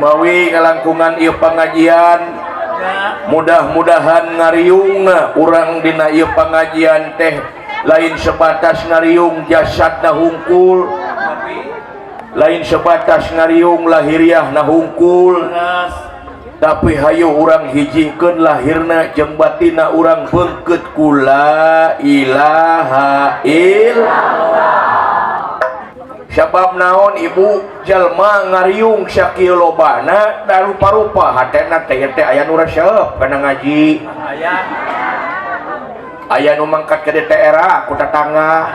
mawi ngalangkungan ieu pengajian mudah-mudahan ngariung urang dina ieu pengajian teh lain sebatas ngariung jasadna hungkul, lain sebatas ngariung lahiriahna hungkul, tapi hayu urang hijikeun lahirna jeung batinna urang beungkeut ku la ilaha illallah. Sabab naon ibu jalma ngariung sakieu lobana da rupa-rupa hatena teh aya nu resep kana ngaji, aya nu mangkat ke DTR ku tetangga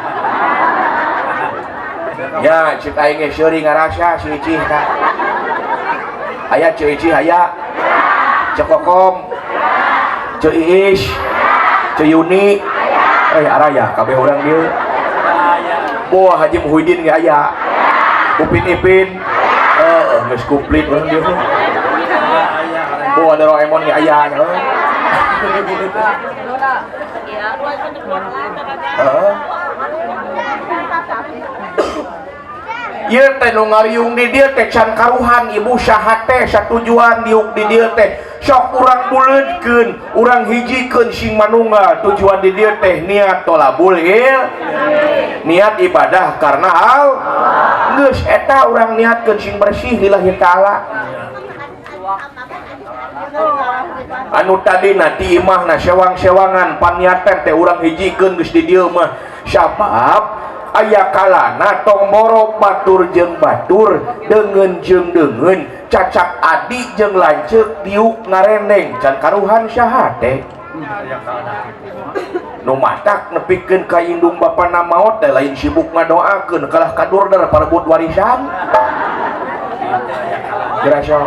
ya cik aing ge seuring ngarasa si Icih tah aya ceu Icih aya cek Kokom ceu Iis ceu Yuni araya kabeh urang dieu Boah Haji Muhyiddin ge aya Upin Ipin geus komplit urang dieu Boah Doraemon ge aya ieu teh nu ngariung di dieu teh can karuhan ibu saha teh satujuan diuk di dieu teh sok urang buleudkeun urang hijikeun sing manunggal tujuan di dieu teh niat tholabul niat ibadah karena Allah geus eta urang niatkeun sing bersih lillahi taala anu tadina ti imahna sewang-sewangan paniatan teh urang hijikeun geus di dieu mah sabab aya kalana tong borok batur jeung batur deungeun jeung deungeun cacak adi jeung lanceuk diuk ngareneng can karuhan saha teh nu matak nepikeun ka indung bapana maot teh lain sibuk ngadoakeun kalah kadurder parebut warisan dirasa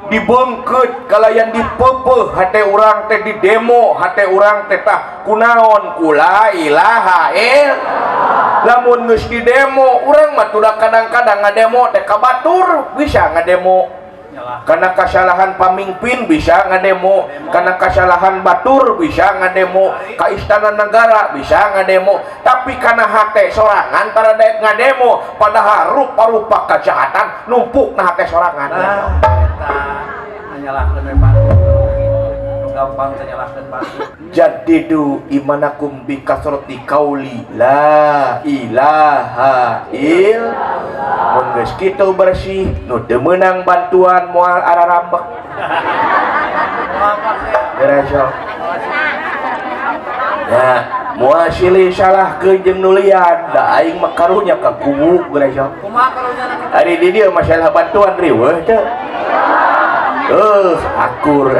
dibeungkeut kalayan dipeupeut hate urang teh di demo hate urang teh tah kunaon kula ilaha lamun geus di demo urang mah tudak kadang-kadang ngademo teh ka batur bisa ngademo karena kesalahan pamimpin bisa ngademo karena kesalahan batur bisa ngademo ka istana negara bisa ngademo tapi karena hate sorangan pada daek ngademo padahal rupa-rupa kejahatan numpuk na hate sorangan nyalahkeun batu gampang nyalahkeun batu jadidu imanakum bi kasrati qauli la ilaha illallah mun geus kitu bersih nu teu meunang bantuan moal ararambek beresok ya moal silih salahkeun jeung nu lian da aing mah karunya ka kubu beresok kumaha karunya ari di dieu masalah bantuan riweuh teh akur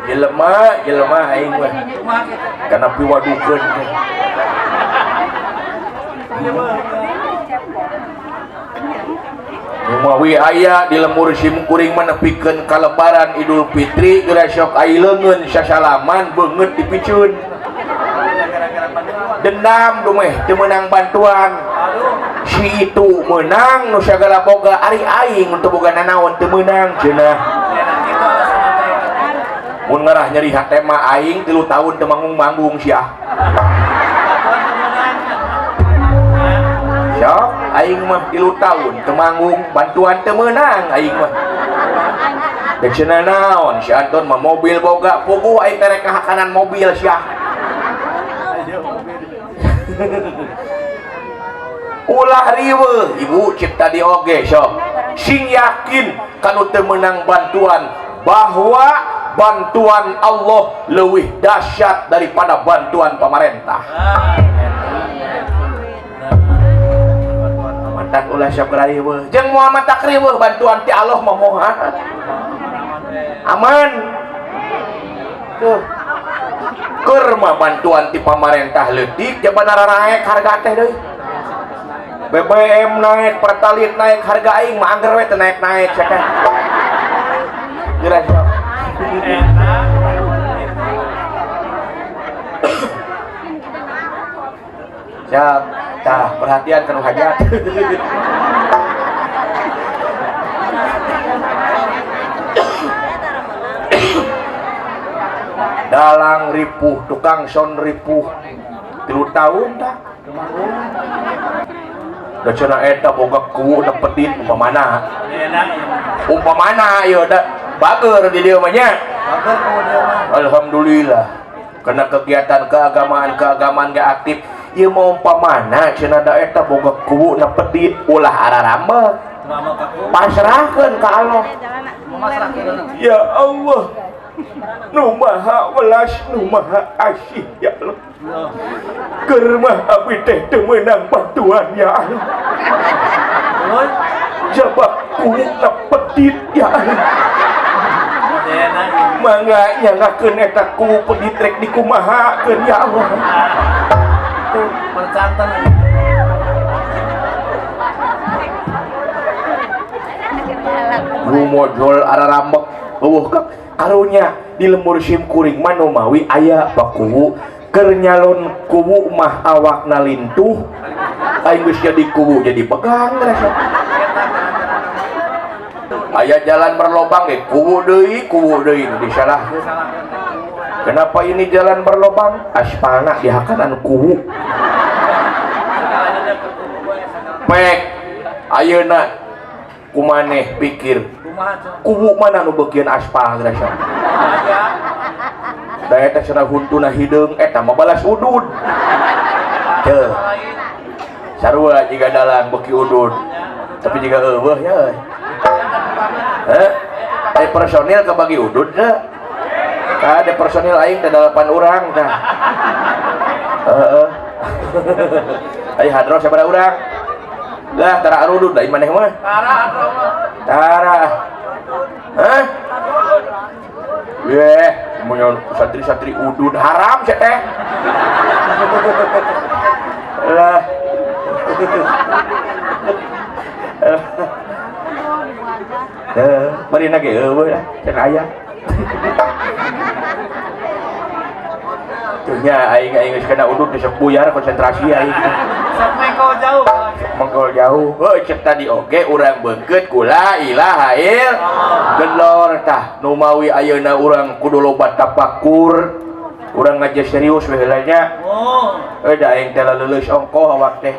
jelema aing mah kana piwadukeun Umawi aya di lemur simkuring manepikeun ka lebaran Idul Fitri geura sok ai leungeun sasalaman beungeut dipiceun dendam dumeh teu meunang bantuan si itu menang nu sagala boga ari aing untuk boga nanaon teu meunang cenah mun ngarah nyeri hate mah aing 3 tahun teu manggung-manggung sia sok aing mah 3 tahun teu manggung bantuan teu meunang aing mah da cenah naon si Anton mah mobil boga pugu aing terek ngahakanan mobil sia ulah riweuh ibu cipta di oge sok sing yakin kanu teu meunang bantuan bahwa bantuan Allah leuwih dahsyat daripada bantuan pemerintah matak ulah sok riweuh jeung moal matak riweuh bantuan ti Allah mah moha aman tuh keur mah bantuan ti pemerintah leutik jabana raek harga teh deui BBM naik, Pertalite naik, harga aing mah angger we teu naik-naik sakan. Kira-kira. Siap, tah perhatian kanu hajat. Dalang ripuh, tukang son ripuh. 3 tahun dah. Da cenah eta boga kuwu da pedit umpamana ieu da bageur di dieu mah nya. Alhamdulillah karena kegiatan keagamaan ge aktif ieu mah umpamana cenah da eta boga kuwu na pedit ulah ararambek pasrahkeun ka Allah. Ya Allah nu maha welas nu maha asih ya Allah. Keur mah abdi teh teu meunang bantuan ya Allah. Jabak kuwu na pedit ya Allah. Mangga nyangakeun eta kuwu pedit rek dikumahakeun ya Allah. Percantan Rumojol ararambek eueuh karunya di lembur sim kuring mah nu mawi aya bakuwu keur nyalon kuwu mah awakna lintuh aing geus jadi kuwu jadi pegang rasa. Aya jalan berlobang ge kuwu deui nu disalahkeun. Kenapa ini jalan berlobang? Aspalna dihakan anu kuwu. Pek ayeuna kumaneh pikir kuwu mana nu beukeun aspal rasa. Da eta cenah huntuna hideung eta mah balas udud. Teu. Sarua jiga dalang beuki udud. Tapi jiga eueuh nya euy. Ai personil kabagi udud teh. Ada personil aing teh 8 urang tah. Heeh. Ai hadro sabaraha urang? Lah tara arudud da maneh mah. Tara. Hah? Yeh, mun santri-santri udud haram sia teh. Lah. Marina ge eueuh lah, can aya. Tuhnya aing geus kana udud geus buyar konsentrasi aing. sok mengkol jauh. Mengkol jauh. Heuh cek tadi oge urang beunkeut ku la ilaha illallah. Gelor tah nu mawi ayeuna urang kudu loba tafakur. Urang ngaji serius we heula nya. Da aing teh leuleus ongkoh awak teh.